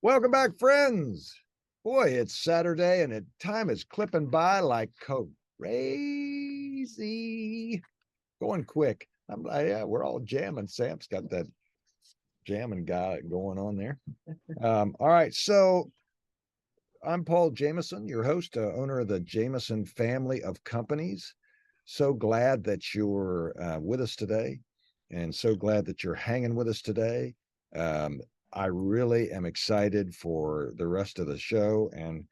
Welcome back, friends. Boy, it's Saturday and time is clipping by like crazy. Going quick. Yeah, we're all jamming. Sam's got that jamming guy going on there. All right. So I'm Paul Jameson, your host, owner of the Jameson family of companies. So glad that you're with us today, and so glad that you're hanging with us today. Um, I really am excited for the rest of the show. And,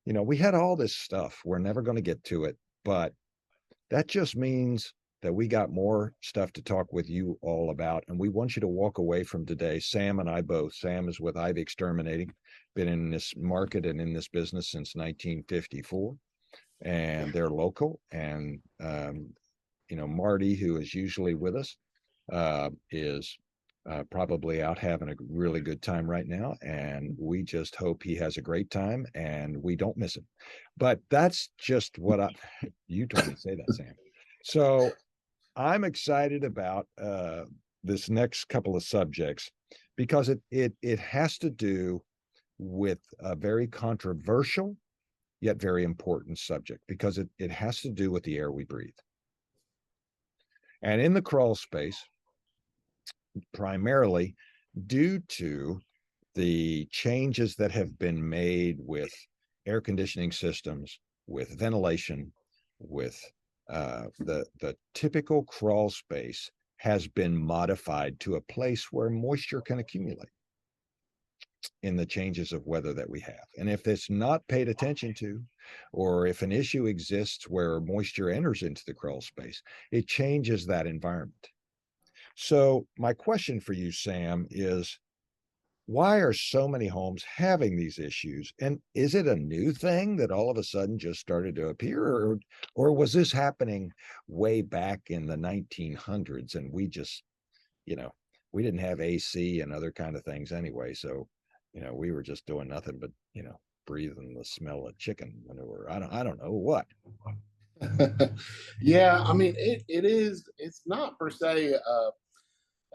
we had all this stuff. We're never going to get to it, but that just means that we got more stuff to talk with you all about. And we want you to walk away from today. Sam and I both. Sam is with Ivey Exterminating, been in this market and in this business since 1954. And they're local. And, Marty, who is usually with us, is probably out having a really good time right now. And we just hope he has a great time and we don't miss him. But that's just you told me to say that, Sam. So I'm excited about this next couple of subjects because it has to do with a very controversial yet very important subject, because it has to do with the air we breathe. And in the crawl space, primarily due to the changes that have been made with air conditioning systems, with ventilation, with the typical crawl space has been modified to a place where moisture can accumulate in the changes of weather that we have. And if it's not paid attention to, or if an issue exists where moisture enters into the crawl space, it changes that environment. So my question for you, Sam, is why are so many homes having these issues? And is it a new thing that all of a sudden just started to appear, or was this happening way back in the 1900s and we just, we didn't have AC and other kind of things anyway. So, we were just doing nothing but, breathing the smell of chicken manure. I don't know what. Yeah, I mean, it's not per se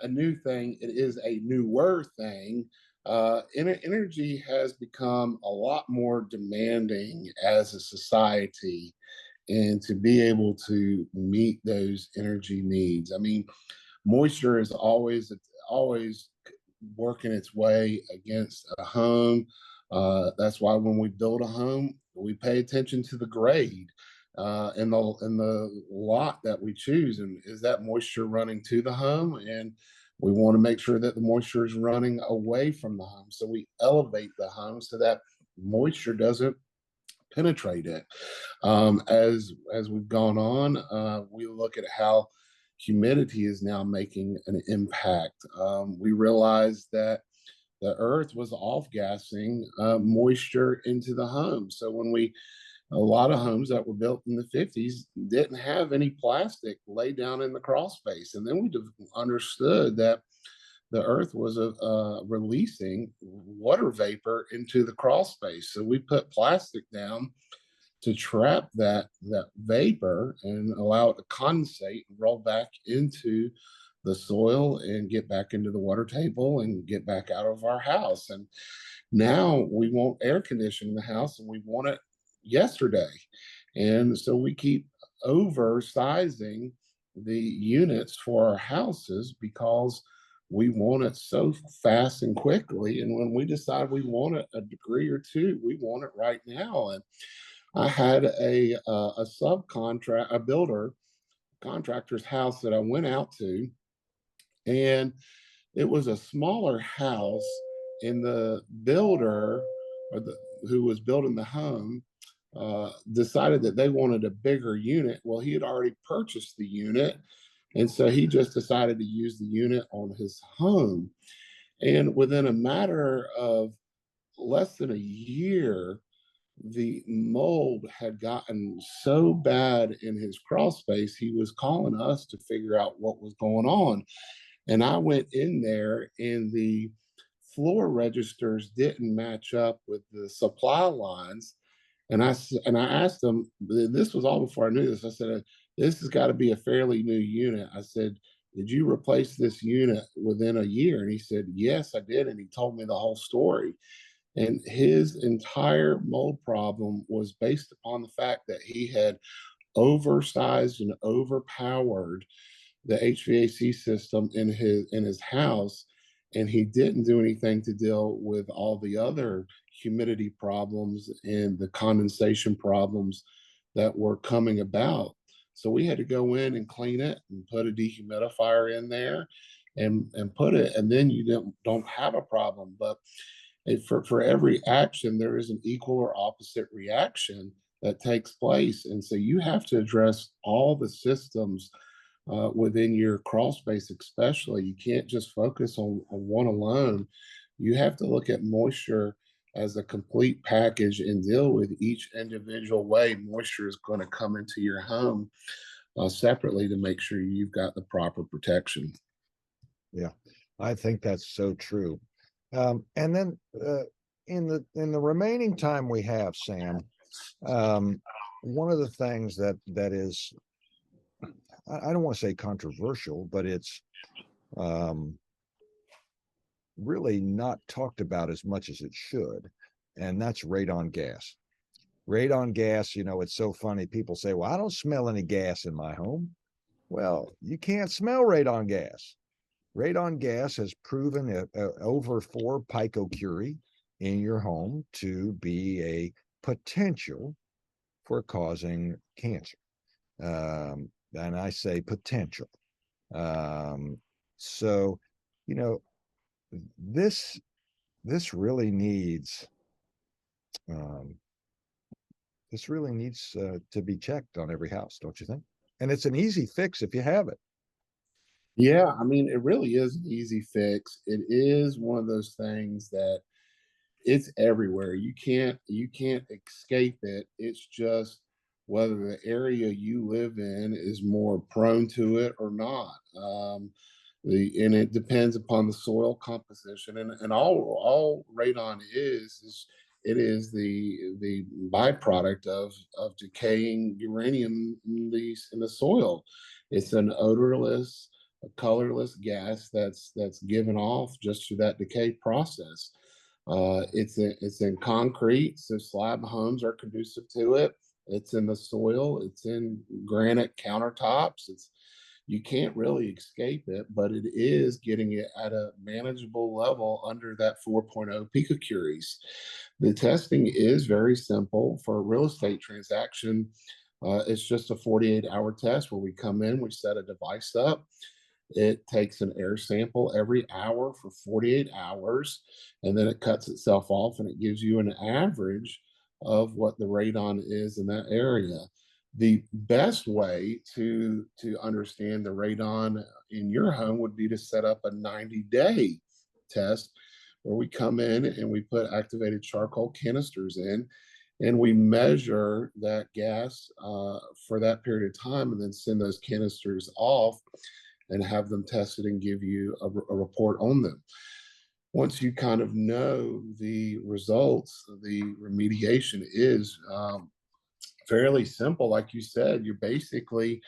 a new thing. It is a newer thing. Energy has become a lot more demanding as a society, and to be able to meet those energy needs. I mean, moisture is always working its way against a home. That's why when we build a home, we pay attention to the grade in the lot that we choose, and is that moisture running to the home? And we want to make sure that the moisture is running away from the home, so we elevate the home so that moisture doesn't penetrate it. As we've gone on, we look at how humidity is now making an impact. We realize that the earth was off gassing moisture into the home. So a lot of homes that were built in the 50s didn't have any plastic laid down in the crawl space. And then we understood that the earth was releasing water vapor into the crawl space. So we put plastic down to trap that vapor and allow it to condensate and roll back into the soil and get back into the water table and get back out of our house. And now we want air conditioning in the house and we want it yesterday. And so we keep oversizing the units for our houses because we want it so fast and quickly. And when we decide we want it a degree or two, we want it right now. And I had a subcontract, a builder contractor's house that I went out to, and it was a smaller house. And the builder, who was building the home, decided that they wanted a bigger unit. Well, he had already purchased the unit, and so he just decided to use the unit on his home. And within a matter of less than a year, the mold had gotten so bad in his crawl space, he was calling us to figure out what was going on. And I went in there, and the floor registers didn't match up with the supply lines. And I asked him, this was all before I knew this. I said, this has got to be a fairly new unit. I said, did you replace this unit within a year? And he said, yes, I did. And he told me the whole story. And his entire mold problem was based upon the fact that he had oversized and overpowered the HVAC system in his house, and he didn't do anything to deal with all the other humidity problems and the condensation problems that were coming about. So we had to go in and clean it and put a dehumidifier in there and put it, and then you don't have a problem. But for every action, there is an equal or opposite reaction that takes place. And so you have to address all the systems within your crawl space, especially. You can't just focus on one alone. You have to look at moisture as a complete package and deal with each individual way moisture is going to come into your home separately to make sure you've got the proper protection. Yeah, I think that's so true. And then in the remaining time we have, Sam, one of the things that is, I don't want to say controversial, but it's um, really not talked about as much as it should, and that's radon gas. Radon gas, you know, it's so funny. People say, well, I don't smell any gas in my home. Well, you can't smell radon gas. Radon gas has proven over 4 picocurie in your home to be a potential for causing cancer. And I say potential. Um, so, you know, this this really needs um, this really needs to be checked on every house, don't you think? And it's an easy fix if you have it. Yeah, I mean, it really is an easy fix. It is one of those things that it's everywhere. You can't escape it. It's just whether the area you live in is more prone to it or not. And it depends upon the soil composition, and all radon is it is the byproduct of decaying uranium in the soil. It's an odorless, a colorless gas that's given off just through that decay process. It's in concrete, so slab homes are conducive to it. It's in the soil. It's in granite countertops. It's You can't really escape it, but it is getting it at a manageable level under that 4.0 picocuries. The testing is very simple for a real estate transaction. It's just a 48-hour test where we come in, we set a device up, it takes an air sample every hour for 48 hours, and then it cuts itself off and it gives you an average of what the radon is in that area. The best way to understand the radon in your home would be to set up a 90-day test where we come in and we put activated charcoal canisters in and we measure that gas for that period of time and then send those canisters off and have them tested and give you a report on them. Once you kind of know the results, the remediation is fairly simple. Like you said, you're basically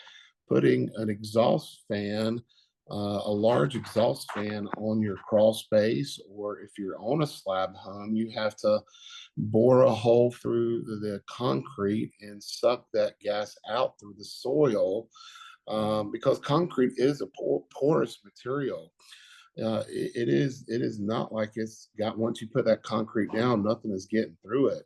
putting an exhaust fan, a large exhaust fan on your crawl space, or if you're on a slab home, you have to bore a hole through the concrete and suck that gas out through the soil because concrete is a porous material. It is not like it's got once you put that concrete down, nothing is getting through it.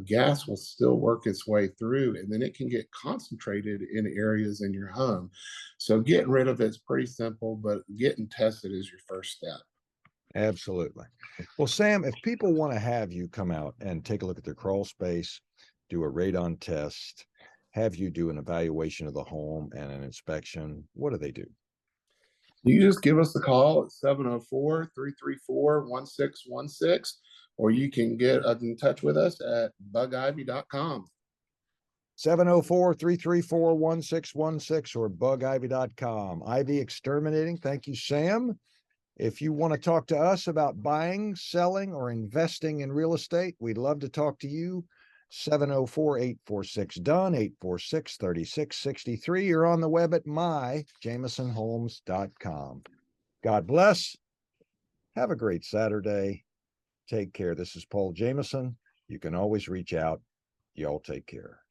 Gas will still work its way through, and then it can get concentrated in areas in your home. So getting rid of it's pretty simple, but getting tested is your first step. Absolutely. Well, Sam, if people want to have you come out and take a look at their crawl space, do a radon test, have you do an evaluation of the home and an inspection, what do they do? You just give us a call at 704-334-1616, or you can get in touch with us at bugivy.com. 704-334-1616 or bugivy.com. Ivey Exterminating. Thank you, Sam. If you want to talk to us about buying, selling, or investing in real estate, we'd love to talk to you. 704-846-DONE, 846-3663. You're on the web at myjamesonhomes.com. God bless. Have a great Saturday. Take care. This is Paul Jameson. You can always reach out. Y'all take care.